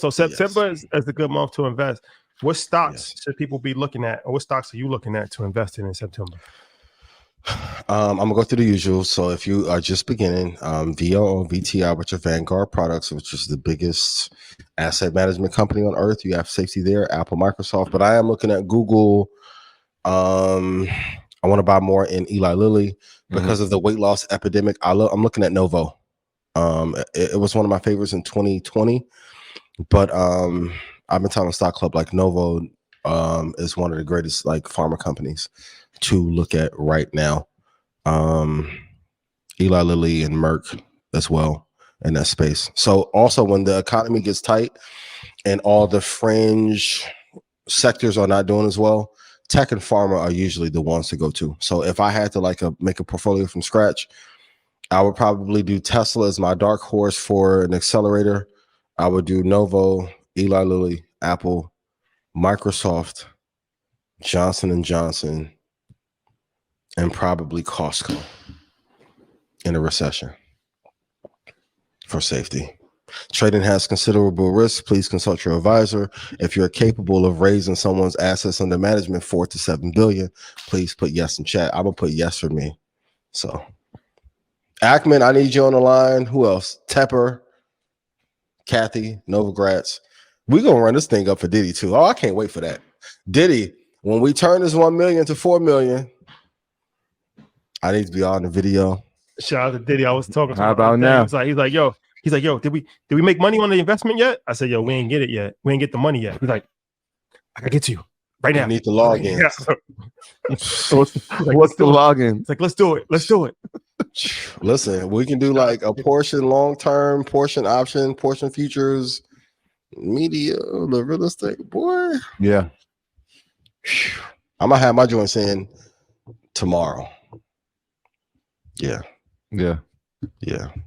So September is a good month to invest. What stocks should people be looking at, or what stocks are you looking at to invest in September? I'm gonna go through the usual. So if you are just beginning, VOO, VTI, which are Vanguard Products, which is the biggest asset management company on earth. You have safety there, Apple, Microsoft. But I am looking at Google. I want to buy more in Eli Lilly because of the weight loss epidemic. I'm looking at Novo. It was one of my favorites in 2020, but I've been telling Stock Club like Novo is one of the greatest like pharma companies to look at right now. Eli Lilly and Merck as well in that space. So also when the economy gets tight and all the fringe sectors are not doing as well, tech and pharma are usually the ones to go to. So if I had to make a portfolio from scratch, I would probably do Tesla as my dark horse for an accelerator. I would do Novo, Eli Lilly, Apple, Microsoft, Johnson & Johnson, and probably Costco in a recession for safety. Trading has considerable risk. Please consult your advisor. If you're capable of raising someone's assets under management, 4 to 7 billion, please put yes in chat. I'm gonna put yes for me. So Ackman, I need you on the line. Who else? Tepper, Kathy, Novogratz. We're gonna run this thing up for Diddy too. Oh, I can't wait for that. Diddy, when we turn this 1 million to 4 million, I need to be on the video. Shout out to Diddy. I was talking to him. How about now? He's like, yo, did we make money on the investment yet? I said, yo, we ain't get it yet. We ain't get the money yet. He's like, I gotta get to you right now. You need to log in. Yeah. What's the login? It's like, let's do it. Let's do it. Listen, we can do like a portion long-term, portion option, portion futures, media, the real estate. Boy. Yeah. I'm gonna have my joints in tomorrow. Yeah.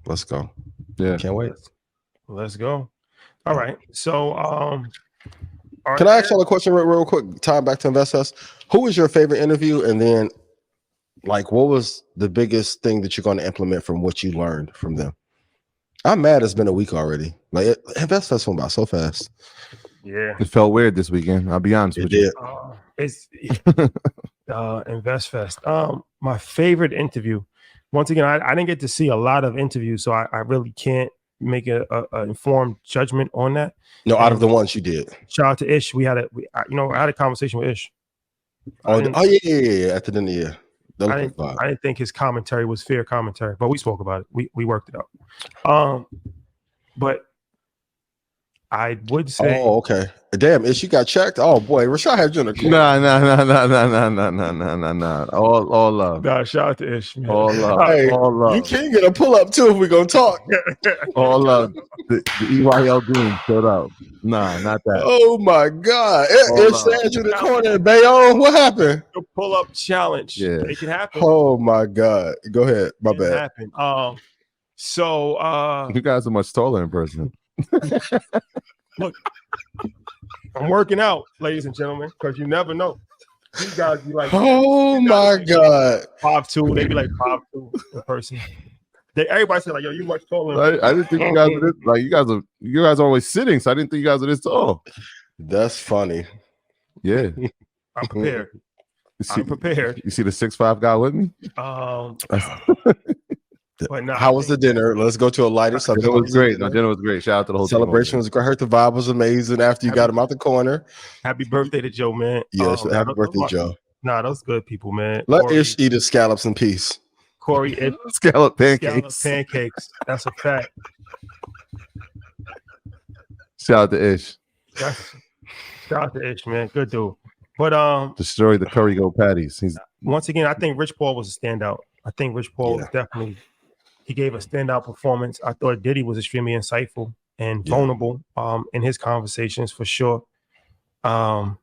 Let's go. Yeah. Can't wait. Let's go. All right. So can I ask you a question real quick? Time back to InvestUs. Who was your favorite interview? And then like what was the biggest thing that you're going to implement from what you learned from them? I'm mad it's been a week already. Like InvestUs went by so fast. Yeah. It felt weird this weekend. I'll be honest with you. It's InvestFest. My favorite interview. Once again, I didn't get to see a lot of interviews, so I really can't make a informed judgment on that. No, out of the ones you did. Shout out to Ish. I had a conversation with Ish. Yeah. At the end of the year. I didn't think his commentary was fair commentary, but we spoke about it. We worked it out. But I would say, oh, okay. Damn, Ish, you got checked. Oh boy, Rashad had you in the corner. No. All love. Nah, shout out to Ish, man. All love. Hey, all love. You can get a pull up too if we're gonna talk. All love. The EYL Goon showed up. Nah, not that. Oh my God. Ish said you in the corner in Bayonne. What happened? The pull up challenge. Yeah. It can happen. Oh my God. Go ahead. My bad. Happen. So you guys are much taller in person. Look, I'm working out, ladies and gentlemen, because you never know. These guys be like, oh my God, 5'2". They be like 5'2" in person. Everybody say like, yo, you much taller. I didn't think you guys were this, like you guys are always sitting, so I didn't think you guys were this tall. That's funny. Yeah, I'm prepared. I'm prepared. You see the 6'5" guy with me? But no, how was the dinner? Let's go to a lighter subject. Dinner was great. No, dinner was great. Shout out to the whole celebration was great. I heard the vibe was amazing after you got him out the corner. Happy birthday to Joe, man. Yes, happy birthday, Joe. Nah, those good people, man. Let Ish eat his scallops in peace. Corey, scallop pancakes. Scallop pancakes. That's a fact. Shout out to Ish. Shout out to Ish, man. Good dude. But destroy the curry goat patties. Once again, I think Rich Paul was a standout. I think Rich Paul was definitely. He gave a standout performance. I thought Diddy was extremely insightful and vulnerable in his conversations for sure. And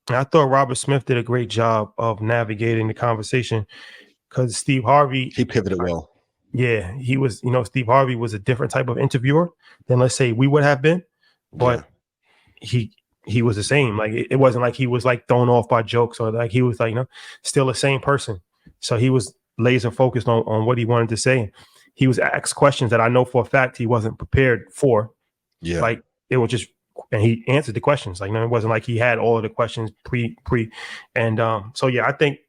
I thought Robert Smith did a great job of navigating the conversation because Steve Harvey. He pivoted well. Yeah, he was, Steve Harvey was a different type of interviewer than let's say we would have been. But he was the same. Like it wasn't like he was like thrown off by jokes or like he was like, still the same person. So he was laser focused on what he wanted to say. He was asked questions that I know for a fact he wasn't prepared for. Yeah. Like they were just and he answered the questions. Like, it wasn't like he had all of the questions pre. And so yeah, I think,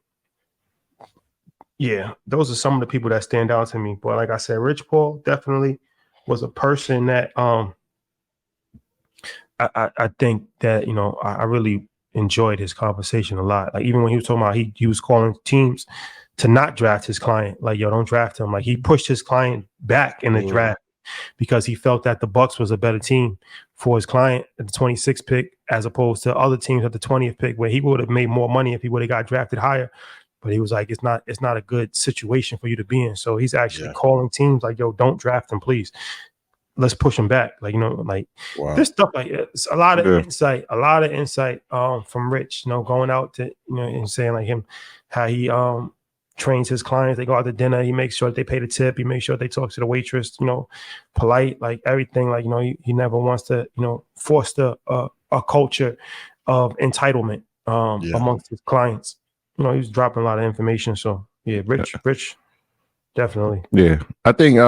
yeah, those are some of the people that stand out to me. But like I said, Rich Paul definitely was a person that I think that, I really enjoyed his conversation a lot. Like, even when he was talking about he was calling teams to not draft his client, like, yo, don't draft him. Like, he pushed his client back in the draft because he felt that the Bucks was a better team for his client at the 26th pick, as opposed to other teams at the 20th pick, where he would have made more money if he would have got drafted higher. But he was like, it's not a good situation for you to be in. So he's actually calling teams like, yo, don't draft him, please. Let's push him back. Like, this stuff, like, it's a lot of insight from Rich, going out to, and saying like how he trains his clients. They go out to dinner. He makes sure that they pay the tip. He makes sure they talk to the waitress, polite, like everything. Like, he never wants to, foster a culture of entitlement amongst his clients. He's dropping a lot of information. So yeah, Rich, definitely. Yeah, I think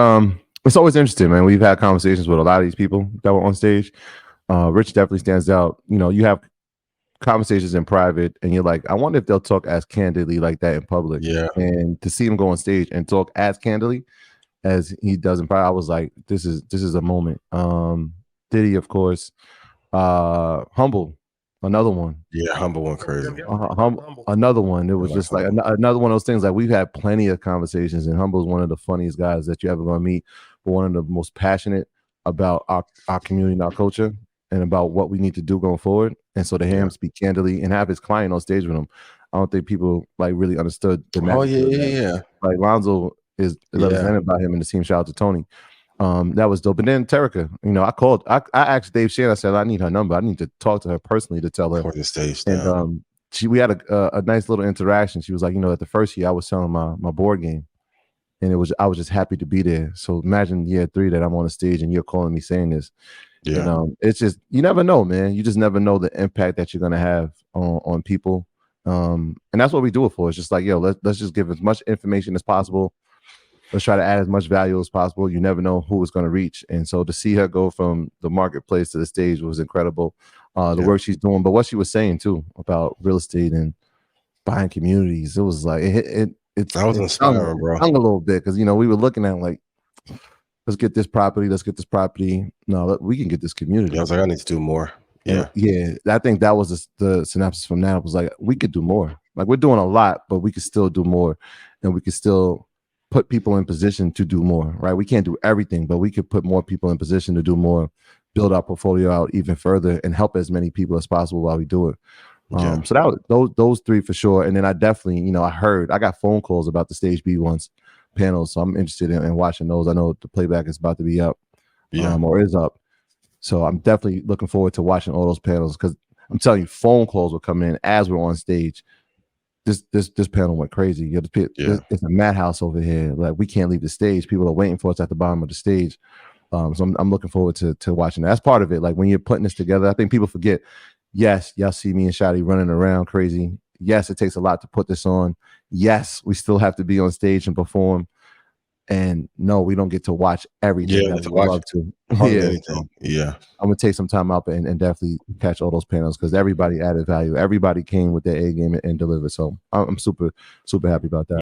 it's always interesting, man. We've had conversations with a lot of these people that were on stage. Rich definitely stands out. You have conversations in private, and you're like, I wonder if they'll talk as candidly like that in public. Yeah. And to see him go on stage and talk as candidly as he does in private, I was like, this is a moment. Diddy, of course, Humble. Another one. Yeah, Humble went crazy. Another one. It was just like another one of those things. Like, we've had plenty of conversations, and Humble's one of the funniest guys that you ever going to meet, but one of the most passionate about our community and our culture and about what we need to do going forward. And so to hear him speak candidly and have his client on stage with him, I don't think people like really understood the magnitude. Yeah. Like, Lonzo is represented by him in the team. Shout out to Tony. That was dope. And then Terica, I asked Dave Shan, I said, I need her number. I need to talk to her personally to tell her. The stage and we had a nice little interaction. She was like, at the first year I was selling my board game, and I was just happy to be there. So imagine year 3 that I'm on the stage and you're calling me saying this. Yeah. And, it's just, you never know, man. You just never know the impact that you're gonna have on people. And that's what we do it for. It's just like, yo, let's just give as much information as possible. Let's try to add as much value as possible. You never know who it's going to reach. And so to see her go from the marketplace to the stage was incredible. The work she's doing, but what she was saying too about real estate and buying communities, it was like, that was inspiring, bro. Hung a little bit because, we were looking at like, let's get this property. No, we can get this community. I was like, I need to do more. Yeah. Yeah. I think that was the synopsis from that. It was like, we could do more. Like, we're doing a lot, but we could still do more, and we could still put people in position to do more, right? We can't do everything, but we could put more people in position to do more, build our portfolio out even further, and help as many people as possible while we do it. So that was those 3 for sure. And then I definitely, I got phone calls about the Stage B ones panels, so I'm interested in watching those. I know the playback is about to be up, or is up. So I'm definitely looking forward to watching all those panels, because I'm telling you, phone calls were coming in as we're on stage. This panel went crazy. It's a madhouse over here. Like, we can't leave the stage. People are waiting for us at the bottom of the stage. So I'm looking forward to watching that. That's part of it. Like, when you're putting this together, I think people forget. Yes, y'all see me and Shotty running around crazy. Yes, it takes a lot to put this on. Yes, we still have to be on stage and perform. And no, we don't get to watch everything. Yeah, to watch anything. Yeah, I'm gonna take some time out and definitely catch all those panels, because everybody added value. Everybody came with their A game and delivered. So I'm super, super happy about that.